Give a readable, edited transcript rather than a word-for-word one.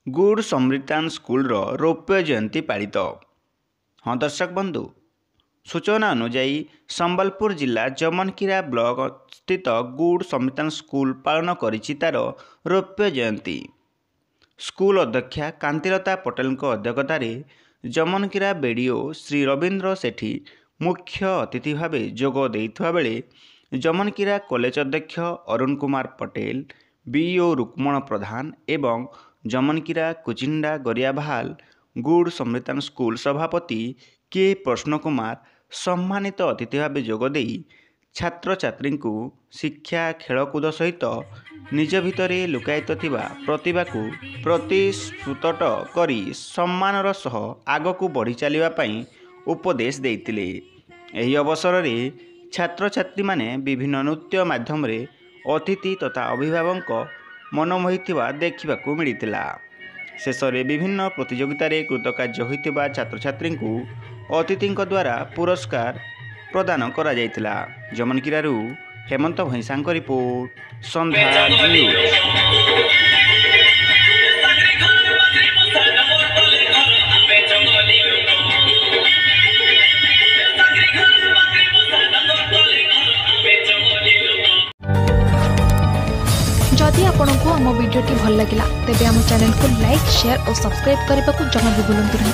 Good समृतान school रौप्य जयंती पालित। हाँ दर्शक बंधु, सूचना अनुजाई संबलपुर जिला जमनकीरा ब्लॉक स्थित गुड समृतान स्कूल पालन करिछि तार रौप्य जयंती। स्कूल अध्यक्षा कांतिलता पटेल अध्यक्षतार जमनकीरा बीडीओ श्री रवींद्र सेठी मुख्य अतिथि भाव जोग देइथुवा बेले जमनकीरा कॉलेज अध्यक्ष अरुण कुमार पटेल, बीईओ रुक्मण प्रधान एवं जमनकीरा कुचिंडा गरियाभाल गुड समृतान स्कूल सभापति के प्रश्न कुमार सम्मानित अतिथि भाव जोगदे छात्र छात्री को शिक्षा खेलकूद सहित निज भितर लुकायित थिबा प्रतिभा को प्रतिस्फुट करी सम्मानर सह आगकू बढ़ी चलिबा पई उपदेश देइतिले। एही अवसर में छात्र छात्री माने विभिन्न नृत्य माध्यम रे अतिथि तथा अभिभावक मनमोहिथिबा देखिबाकू मिलितिला। शेष में विभिन्न प्रतियोगिता कृतकार्य होइतिबा छात्र छात्री को अतिथि द्वारा पुरस्कार प्रदान करा जायतिला। जमनकीरारू हेमंत भैंसांक रिपोर्ट, संध्या न्यूज। जदि आपंक आम भिडी भल लगा तेब आम चैनल को लाइक, शेयर और सब्सक्राइब करने को जमा भी भूलु नहीं।